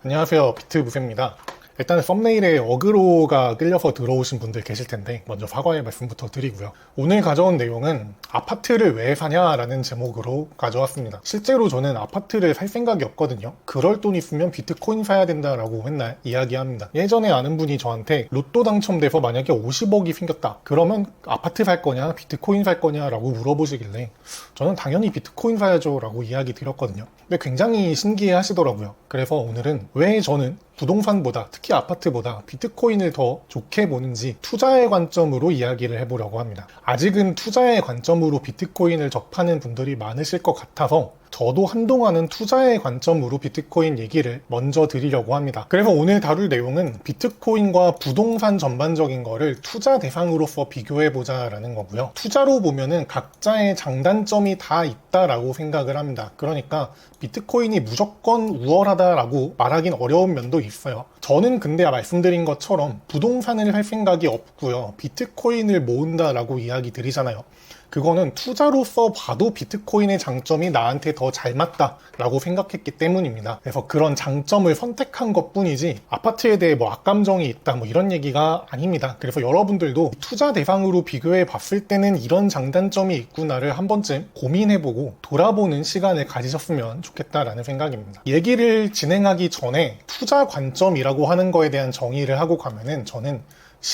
안녕하세요, 비트부세입니다. 일단 썸네일에 어그로가 끌려서 들어오신 분들 계실 텐데 먼저 사과의 말씀부터 드리고요. 오늘 가져온 내용은 아파트를 왜 사냐라는 제목으로 가져왔습니다. 실제로 저는 아파트를 살 생각이 없거든요. 그럴 돈 있으면 비트코인 사야 된다라고 맨날 이야기합니다. 예전에 아는 분이 저한테 로또 당첨돼서 만약에 50억이 생겼다. 그러면 아파트 살 거냐 비트코인 살 거냐라고 물어보시길래 저는 당연히 비트코인 사야죠 라고 이야기 드렸거든요. 근데 굉장히 신기해 하시더라고요. 그래서 오늘은 왜 저는 부동산보다 특히 아파트보다 비트코인을 더 좋게 보는지 투자의 관점으로 이야기를 해보려고 합니다. 아직은 투자의 관점으로 비트코인을 접하는 분들이 많으실 것 같아서 저도 한동안은 투자의 관점으로 비트코인 얘기를 먼저 드리려고 합니다. 그래서 오늘 다룰 내용은 비트코인과 부동산 전반적인 거를 투자 대상으로서 비교해보자 라는 거고요. 투자로 보면은 각자의 장단점이 다 있다라고 생각을 합니다. 그러니까 비트코인이 무조건 우월하다라고 말하긴 어려운 면도 있어요. 저는 근데 말씀드린 것처럼 부동산을 할 생각이 없고요. 비트코인을 모은다라고 이야기 드리잖아요. 그거는 투자로서 봐도 비트코인의 장점이 나한테 더 잘 맞다라고 생각했기 때문입니다. 그래서 그런 장점을 선택한 것 뿐이지 아파트에 대해 뭐 악감정이 있다 뭐 이런 얘기가 아닙니다. 그래서 여러분들도 투자 대상으로 비교해 봤을 때는 이런 장단점이 있구나를 한 번쯤 고민해보고 돌아보는 시간을 가지셨으면 좋겠다라는 생각입니다. 얘기를 진행하기 전에 투자 관점이라고 하는 거에 대한 정의를 하고 가면은 저는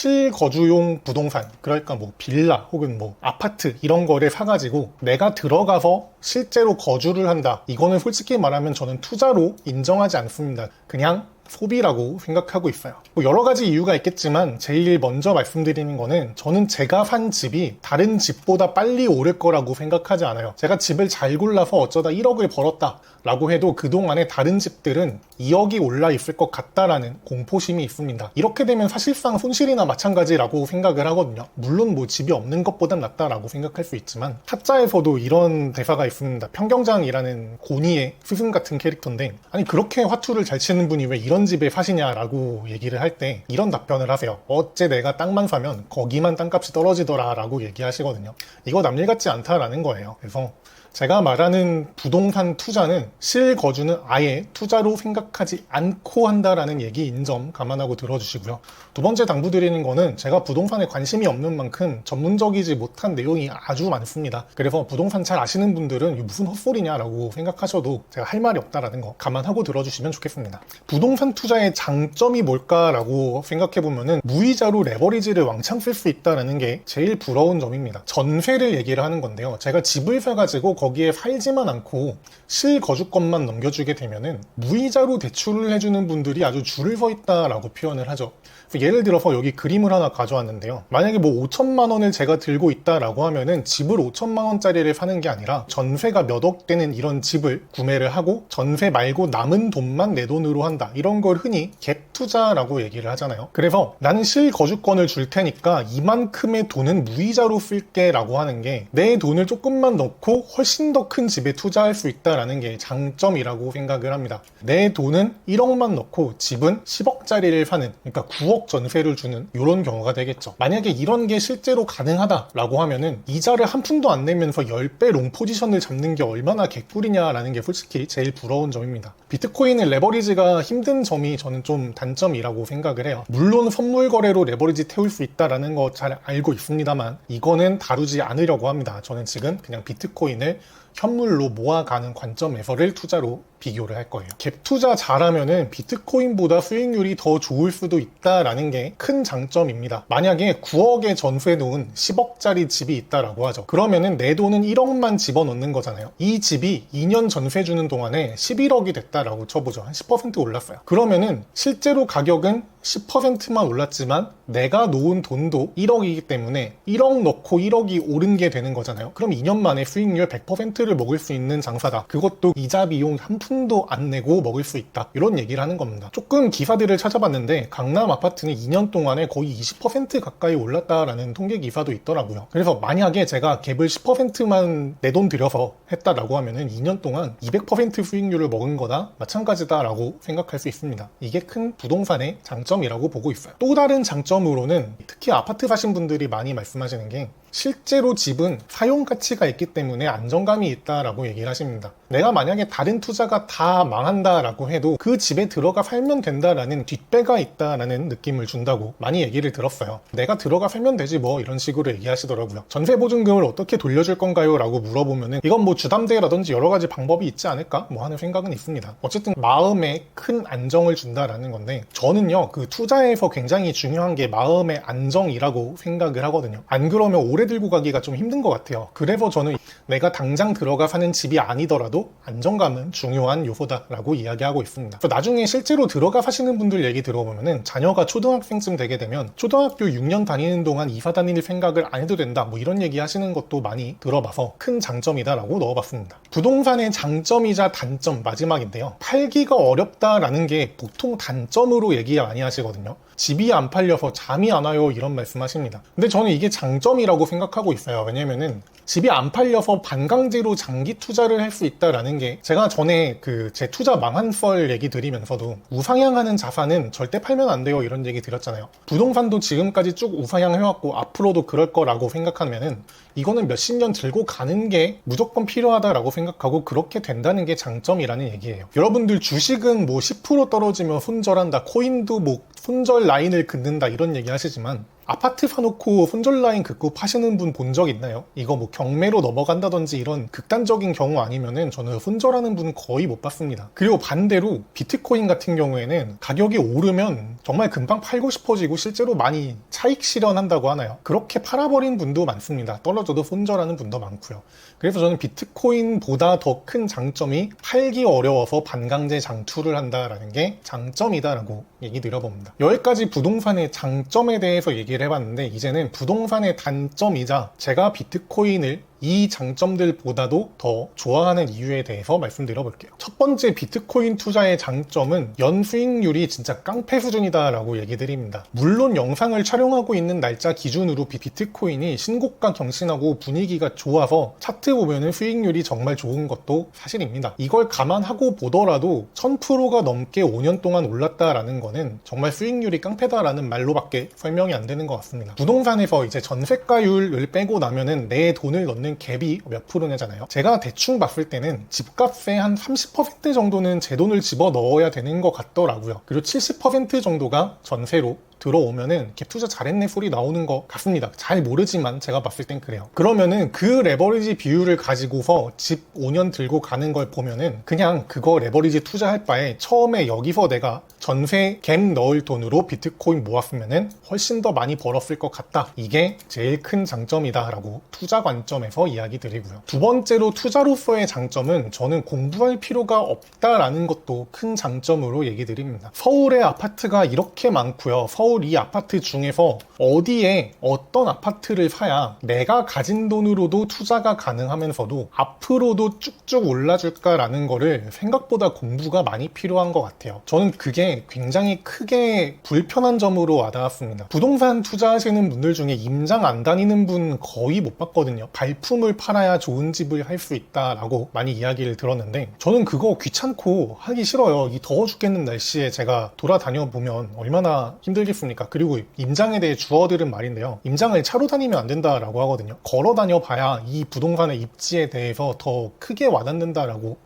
실거주용 부동산, 그러니까 뭐 빌라 혹은 뭐 아파트 이런 거를 사가지고 내가 들어가서 실제로 거주를 한다. 이거는 솔직히 말하면 저는 투자로 인정하지 않습니다. 그냥 소비라고 생각하고 있어요. 뭐 여러 가지 이유가 있겠지만 제일 먼저 말씀드리는 거는 저는 제가 산 집이 다른 집보다 빨리 오를 거라고 생각하지 않아요. 제가 집을 잘 골라서 어쩌다 1억을 벌었다 라고 해도 그동안에 다른 집들은 2억이 올라 있을 것 같다라는 공포심이 있습니다. 이렇게 되면 사실상 손실이나 마찬가지라고 생각을 하거든요. 물론 뭐 집이 없는 것보단 낫다라고 생각할 수 있지만 타짜에서도 이런 대사가 있습니다. 평경장이라는 고니의 스승 같은 캐릭터인데 아니 그렇게 화투를 잘 치는 분이 왜 이런 집에 사시냐라고 얘기를 할 때 이런 답변을 하세요. 어째 내가 땅만 사면 거기만 땅값이 떨어지더라 라고 얘기하시거든요. 이거 남일 같지 않다라는 거예요. 그래서 제가 말하는 부동산 투자는 실거주는 아예 투자로 생각하지 않고 한다라는 얘기인 점 감안하고 들어주시고요. 두 번째 당부드리는 거는 제가 부동산에 관심이 없는 만큼 전문적이지 못한 내용이 아주 많습니다. 그래서 부동산 잘 아시는 분들은 이게 무슨 헛소리냐라고 생각하셔도 제가 할 말이 없다라는 거 감안하고 들어주시면 좋겠습니다. 부동산 투자의 장점이 뭘까라고 생각해보면은 무이자로 레버리지를 왕창 쓸 수 있다는 게 제일 부러운 점입니다. 전세를 얘기를 하는 건데요. 제가 집을 사가지고 거기에 살지만 않고 실거주권만 넘겨주게 되면은 무이자로 대출을 해주는 분들이 아주 줄을 서 있다라고 표현을 하죠. 예를 들어서 여기 그림을 하나 가져왔는데요. 만약에 뭐 5천만 원을 제가 들고 있다라고 하면은 집을 5천만 원짜리를 사는 게 아니라 전세가 몇 억 되는 이런 집을 구매를 하고 전세 말고 남은 돈만 내 돈으로 한다. 이런 걸 흔히 갭 투자라고 얘기를 하잖아요. 그래서 나는 실거주권을 줄 테니까 이만큼의 돈은 무이자로 쓸게 라고 하는 게 내 돈을 조금만 넣고 훨씬 더 큰 집에 투자할 수 있다라는 게 장점이라고 생각을 합니다. 내 돈은 1억만 넣고 집은 10억짜리를 사는, 그러니까 9억 전세를 주는 이런 경우가 되겠죠. 만약에 이런 게 실제로 가능하다라고 하면은 이자를 한 푼도 안 내면서 10배 롱 포지션을 잡는 게 얼마나 개꿀이냐라는 게 솔직히 제일 부러운 점입니다. 비트코인은 레버리지가 힘든 점이 저는 좀 단점이라고 생각을 해요. 물론 선물 거래로 레버리지 태울 수 있다라는 거 잘 알고 있습니다만 이거는 다루지 않으려고 합니다. 저는 지금 그냥 비트코인을 현물로 모아가는 관점에서를 투자로 비교를 할 거예요. 갭 투자 잘하면은 비트코인보다 수익률이 더 좋을 수도 있다라는 게 큰 장점입니다. 만약에 9억에 전세 놓은 10억짜리 집이 있다라고 하죠. 그러면은 내 돈은 1억만 집어넣는 거잖아요. 이 집이 2년 전세 주는 동안에 11억이 됐다라고 쳐보죠. 한 10% 올랐어요. 그러면은 실제로 가격은 10%만 올랐지만 내가 놓은 돈도 1억이기 때문에 1억 넣고 1억이 오른 게 되는 거잖아요. 그럼 2년 만에 수익률 100%를 먹을 수 있는 장사다. 그것도 이자 비용 한 푼도 안 내고 먹을 수 있다. 이런 얘기를 하는 겁니다. 조금 기사들을 찾아봤는데 강남 아파트는 2년 동안에 거의 20% 가까이 올랐다라는 통계 기사도 있더라고요. 그래서 만약에 제가 갭을 10%만 내 돈 들여서 했다라고 하면은 2년 동안 200% 수익률을 먹은 거나 마찬가지다라고 생각할 수 있습니다. 이게 큰 부동산의 장점이라고 보고 있어요. 또 다른 장점으로는 특히 아파트 사신 분들이 많이 말씀하시는 게 실제로 집은 사용 가치가 있기 때문에 안정감이 있다라고 얘기를 하십니다. 내가 만약에 다른 투자가 다 망한다라고 해도 그 집에 들어가 살면 된다라는 뒷배가 있다라는 느낌을 준다고 많이 얘기를 들었어요. 내가 들어가 살면 되지 뭐 이런 식으로 얘기하시더라고요. 전세보증금을 어떻게 돌려줄 건가요? 라고 물어보면은 이건 뭐 주담대라든지 여러 가지 방법이 있지 않을까? 뭐 하는 생각은 있습니다. 어쨌든 마음에 큰 안정을 준다라는 건데 저는요 그 투자에서 굉장히 중요한 게 마음의 안정이라고 생각을 하거든요. 안 그러면 오래 들고 가기가 좀 힘든 것 같아요. 그래서 저는 내가 당장 들어가 사는 집이 아니더라도 안정감은 중요한 요소다라고 이야기하고 있습니다. 나중에 실제로 들어가 사시는 분들 얘기 들어보면은 자녀가 초등학생쯤 되게 되면 초등학교 6년 다니는 동안 이사 다닐 생각을 안 해도 된다 뭐 이런 얘기 하시는 것도 많이 들어봐서 큰 장점이다라고 넣어봤습니다. 부동산의 장점이자 단점 마지막인데요. 팔기가 어렵다라는 게 보통 단점으로 얘기 많이 하시거든요. 집이 안 팔려서 잠이 안 와요 이런 말씀 하십니다. 근데 저는 이게 장점이라고 생각하고 있어요. 왜냐면은 집이 안 팔려서 반강제로 장기 투자를 할 수 있다라는 게 제가 전에 그 제 투자 망한 썰 얘기 드리면서도 우상향하는 자산은 절대 팔면 안 돼요 이런 얘기 드렸잖아요. 부동산도 지금까지 쭉 우상향해왔고 앞으로도 그럴 거라고 생각하면은 이거는 몇십 년 들고 가는 게 무조건 필요하다라고 생각하고 그렇게 된다는 게 장점이라는 얘기예요. 여러분들 주식은 뭐 10% 떨어지면 손절한다, 코인도 뭐 손절 라인을 긋는다 이런 얘기 하시지만 아파트 사놓고 손절 라인 긋고 파시는 분 본 적 있나요? 이거 뭐 경매로 넘어간다든지 이런 극단적인 경우 아니면은 저는 손절하는 분 거의 못 봤습니다. 그리고 반대로 비트코인 같은 경우에는 가격이 오르면 정말 금방 팔고 싶어지고 실제로 많이 차익 실현한다고 하나요? 그렇게 팔아버린 분도 많습니다. 떨어져도 손절하는 분도 많고요. 그래서 저는 비트코인보다 더 큰 장점이 팔기 어려워서 반강제 장투를 한다라는 게 장점이다라고 얘기 드려봅니다. 여기까지 부동산의 장점에 대해서 얘기를 해봤는데 이제는 부동산의 단점이자 제가 비트코인을 이 장점들보다도 더 좋아하는 이유에 대해서 말씀드려 볼게요. 첫 번째 비트코인 투자의 장점은 연 수익률이 진짜 깡패 수준이다 라고 얘기 드립니다. 물론 영상을 촬영하고 있는 날짜 기준으로 비트코인이 신고가 경신하고 분위기가 좋아서 차트 보면은 수익률이 정말 좋은 것도 사실입니다. 이걸 감안하고 보더라도 1000%가 넘게 5년 동안 올랐다라는 거는 정말 수익률이 깡패다라는 말로밖에 설명이 안 되는 것 같습니다. 부동산에서 이제 전세가율을 빼고 나면은 내 돈을 넣는 갭이 몇 프로냐잖아요. 제가 대충 봤을 때는 집값의 한 30% 정도는 제 돈을 집어 넣어야 되는 것 같더라고요. 그리고 70% 정도가 전세로 들어오면은 갭 투자 잘했네 소리 나오는 것 같습니다. 잘 모르지만 제가 봤을 땐 그래요. 그러면은 그 레버리지 비율을 가지고서 집 5년 들고 가는 걸 보면은 그냥 그거 레버리지 투자할 바에 처음에 여기서 내가 전세 갭 넣을 돈으로 비트코인 모았으면은 훨씬 더 많이 벌었을 것 같다. 이게 제일 큰 장점이다 라고 투자 관점에서 이야기 드리고요. 두 번째로 투자로서의 장점은 저는 공부할 필요가 없다라는 것도 큰 장점으로 얘기 드립니다. 서울의 아파트가 이렇게 많고요. 서울 이 아파트 중에서 어디에 어떤 아파트를 사야 내가 가진 돈으로도 투자가 가능하면서도 앞으로도 쭉쭉 올라줄까라는 거를 생각보다 공부가 많이 필요한 것 같아요. 저는 그게 굉장히 크게 불편한 점으로 와닿았습니다. 부동산 투자하시는 분들 중에 임장 안 다니는 분 거의 못 봤거든요. 발품을 팔아야 좋은 집을 할 수 있다라고 많이 이야기를 들었는데 저는 그거 귀찮고 하기 싫어요. 이 더워 죽겠는 날씨에 제가 돌아다녀 보면 얼마나 힘들겠습니까? 그리고 임장에 대해 주어들은 말인데요. 임장을 차로 다니면 안 된다라고 하거든요. 걸어 다녀 봐야 이 부동산의 입지에 대해서 더 크게 와닿는다라고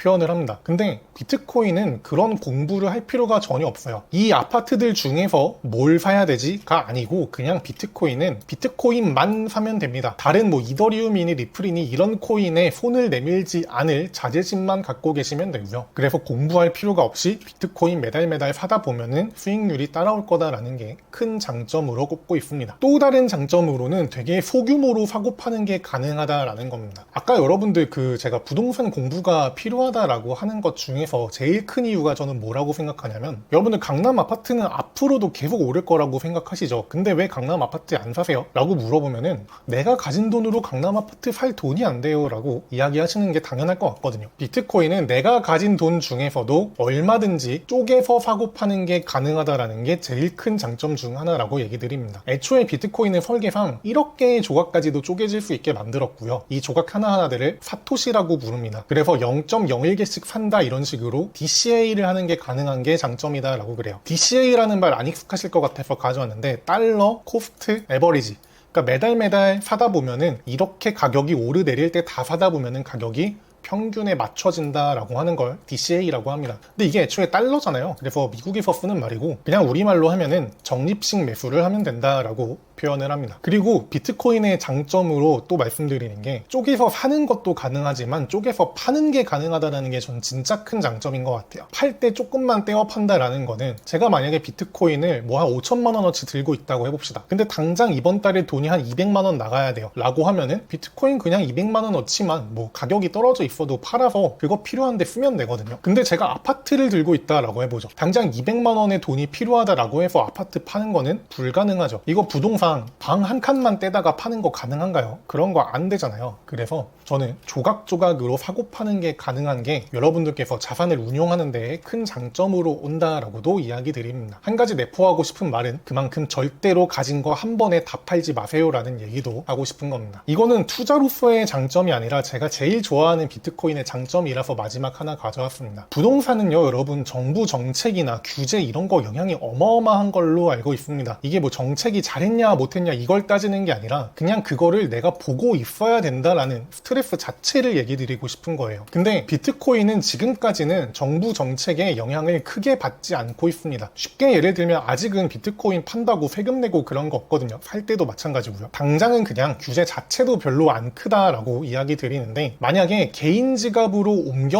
표현을 합니다. 근데 비트코인은 그런 공부를 할 필요가 전혀 없어요. 이 아파트들 중에서 뭘 사야 되지가 아니고 그냥 비트코인은 비트코인만 사면 됩니다. 다른 뭐 이더리움이니 리플이니 이런 코인에 손을 내밀지 않을 자제심만 갖고 계시면 되고요. 그래서 공부할 필요가 없이 비트코인 매달 사다 보면은 수익률이 따라올 거다라는 게 큰 장점으로 꼽고 있습니다. 또 다른 장점으로는 되게 소규모로 사고 파는 게 가능하다라는 겁니다. 아까 여러분들 제가 부동산 공부가 필요하다라고 하는 것 중에서 제일 큰 이유가 저는 뭐라고 생각하냐면 여러분들 강남 아파트는 앞으로도 계속 오를 거라고 생각하시죠. 근데 왜 강남 아파트 안 사세요? 라고 물어보면은 내가 가진 돈으로 강남 아파트 살 돈이 안 돼요 라고 이야기하시는 게 당연할 것 같거든요. 비트코인은 내가 가진 돈 중에서도 얼마든지 쪼개서 사고 파는 게 가능하다라는 게 제일 큰 장점 중 하나라고 얘기 드립니다. 애초에 비트코인의 설계상 1억 개의 조각까지도 쪼개질 수 있게 만들었고요. 이 조각 하나하나들을 사토시라고 부릅니다. 그래서 0.01개씩 산다 이런 식으로 DCA를 하는 게 가능한 게 장점이다 라고 그래요. DCA라는 말 안 익숙하실 것 같아서 가져왔는데 달러 코스트 에버리지 그러니까 매달 매달 사다 보면은 이렇게 가격이 오르내릴 때 다 사다 보면은 가격이 평균에 맞춰진다라고 하는 걸 DCA라고 합니다. 근데 이게 애초에 달러잖아요. 그래서 미국에서 쓰는 말이고 그냥 우리말로 하면은 적립식 매수를 하면 된다라고 표현을 합니다. 그리고 비트코인의 장점으로 또 말씀드리는 게 쪼개서 사는 것도 가능하지만 쪼개서 파는 게 가능하다는 게 전 진짜 큰 장점인 것 같아요. 팔 때 조금만 떼어 판다라는 거는 제가 만약에 비트코인을 뭐 한 5천만 원어치 들고 있다고 해봅시다. 근데 당장 이번 달에 돈이 한 200만 원 나가야 돼요. 라고 하면은 비트코인 그냥 200만 원어치만 뭐 가격이 떨어져 있어도 팔아서 그거 필요한데 쓰면 되거든요. 근데 제가 아파트를 들고 있다라고 해보죠. 당장 200만 원의 돈이 필요하다라고 해서 아파트 파는 거는 불가능하죠. 이거 부동산 방 한 칸만 떼다가 파는 거 가능한가요? 그런 거 안 되잖아요. 그래서 저는 조각조각으로 사고 파는 게 가능한 게 여러분들께서 자산을 운용하는 데에 큰 장점으로 온다라고도 이야기 드립니다. 한 가지 내포하고 싶은 말은 그만큼 절대로 가진 거 한 번에 다 팔지 마세요라는 얘기도 하고 싶은 겁니다. 이거는 투자로서의 장점이 아니라 제가 제일 좋아하는 비트코인의 장점이라서 마지막 하나 가져왔습니다. 부동산은요, 여러분 정부 정책이나 규제 이런 거 영향이 어마어마한 걸로 알고 있습니다. 이게 뭐 정책이 잘했냐 못했냐 이걸 따지는 게 아니라 그냥 그거를 내가 보고 있어야 된다라는 스트레스 자체를 얘기 드리고 싶은 거예요. 근데 비트코인은 지금까지는 정부 정책에 영향을 크게 받지 않고 있습니다. 쉽게 예를 들면 아직은 비트코인 판다고 세금 내고 그런 거 없거든요. 살 때도 마찬가지고요. 당장은 그냥 규제 자체도 별로 안 크다라고 이야기 드리는데 만약에 개인 지갑으로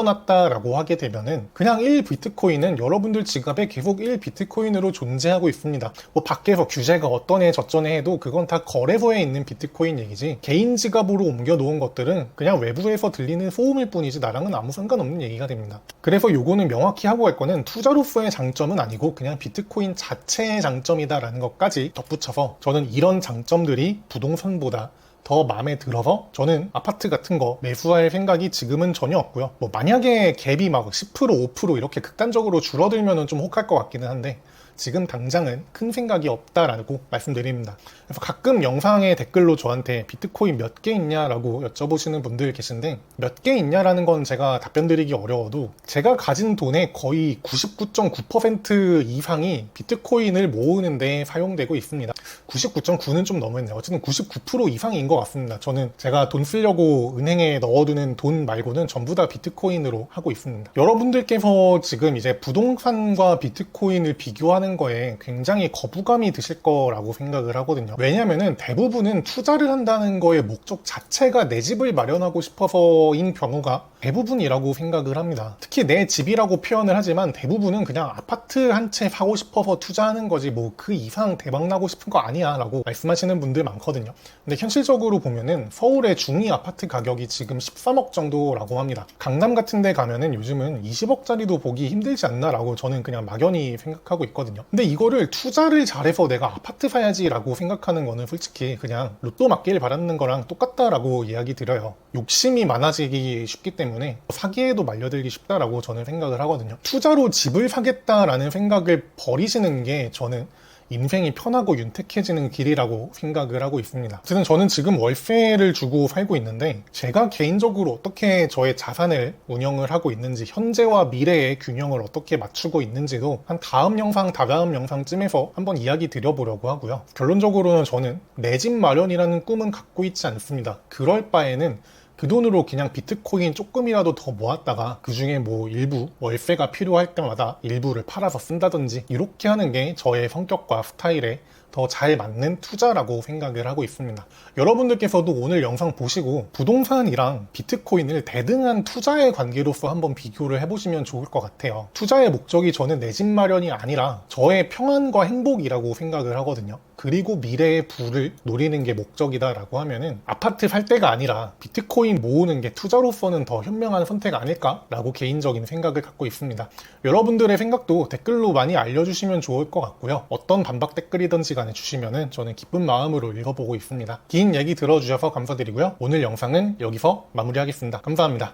옮겨놨다라고 하게 되면은 그냥 1 비트코인은 여러분들 지갑에 계속 1 비트코인으로 존재하고 있습니다. 뭐 밖에서 규제가 어떤 애 저전에 해도 그건 다 거래소에 있는 비트코인 얘기지 개인 지갑으로 옮겨 놓은 것들은 그냥 외부에서 들리는 소음일 뿐이지 나랑은 아무 상관없는 얘기가 됩니다. 그래서 요거는 명확히 하고 갈 거는 투자로서의 장점은 아니고 그냥 비트코인 자체의 장점이다라는 것까지 덧붙여서 저는 이런 장점들이 부동산보다 더 마음에 들어서 저는 아파트 같은 거 매수할 생각이 지금은 전혀 없고요. 뭐 만약에 갭이 막 10% 5% 이렇게 극단적으로 줄어들면은 좀 혹할 것 같기는 한데 지금 당장은 큰 생각이 없다라고 말씀드립니다. 그래서 가끔 영상의 댓글로 저한테 비트코인 몇 개 있냐라고 여쭤보시는 분들 계신데 몇 개 있냐라는 건 제가 답변 드리기 어려워도 제가 가진 돈의 거의 99.9% 이상이 비트코인을 모으는 데 사용되고 있습니다. 99.9는 좀 너무했네요. 어쨌든 99% 이상인 것 같습니다. 저는 제가 돈 쓰려고 은행에 넣어두는 돈 말고는 전부 다 비트코인으로 하고 있습니다. 여러분들께서 지금 이제 부동산과 비트코인을 비교하는 거에 굉장히 거부감이 드실 거라고 생각을 하거든요. 왜냐면은 대부분은 투자를 한다는 거의 목적 자체가 내 집을 마련하고 싶어서인 경우가 대부분이라고 생각을 합니다. 특히 내 집이라고 표현을 하지만 대부분은 그냥 아파트 한 채 사고 싶어서 투자하는 거지 뭐 그 이상 대박 나고 싶은 거 아니야 라고 말씀하시는 분들 많거든요. 근데 현실적으로 보면은 서울의 중위 아파트 가격이 지금 13억 정도라고 합니다. 강남 같은 데 가면은 요즘은 20억짜리도 보기 힘들지 않나 라고 저는 그냥 막연히 생각하고 있거든요. 근데 이거를 투자를 잘해서 내가 아파트 사야지 라고 생각하는 거는 솔직히 그냥 로또 맞길 바라는 거랑 똑같다라고 이야기 드려요. 욕심이 많아지기 쉽기 때문에 사기에도 말려들기 쉽다라고 저는 생각을 하거든요. 투자로 집을 사겠다라는 생각을 버리시는 게 저는 인생이 편하고 윤택해지는 길이라고 생각을 하고 있습니다. 어쨌든 저는 지금 월세를 주고 살고 있는데 제가 개인적으로 어떻게 저의 자산을 운영을 하고 있는지 현재와 미래의 균형을 어떻게 맞추고 있는지도 한 다음 영상, 다다음 영상쯤에서 한번 이야기 드려보려고 하고요. 결론적으로는 저는 내 집 마련이라는 꿈은 갖고 있지 않습니다. 그럴 바에는 그 돈으로 그냥 비트코인 조금이라도 더 모았다가 그 중에 뭐 일부 월세가 필요할 때마다 일부를 팔아서 쓴다든지 이렇게 하는 게 저의 성격과 스타일에 더 잘 맞는 투자라고 생각을 하고 있습니다. 여러분들께서도 오늘 영상 보시고 부동산이랑 비트코인을 대등한 투자의 관계로서 한번 비교를 해보시면 좋을 것 같아요. 투자의 목적이 저는 내 집 마련이 아니라 저의 평안과 행복이라고 생각을 하거든요. 그리고 미래의 부를 노리는 게 목적이다라고 하면은 아파트 살 때가 아니라 비트코인 모으는 게 투자로서는 더 현명한 선택 아닐까라고 개인적인 생각을 갖고 있습니다. 여러분들의 생각도 댓글로 많이 알려주시면 좋을 것 같고요. 어떤 반박 댓글이든지 간에 주시면은 저는 기쁜 마음으로 읽어보고 있습니다. 긴 얘기 들어주셔서 감사드리고요. 오늘 영상은 여기서 마무리하겠습니다. 감사합니다.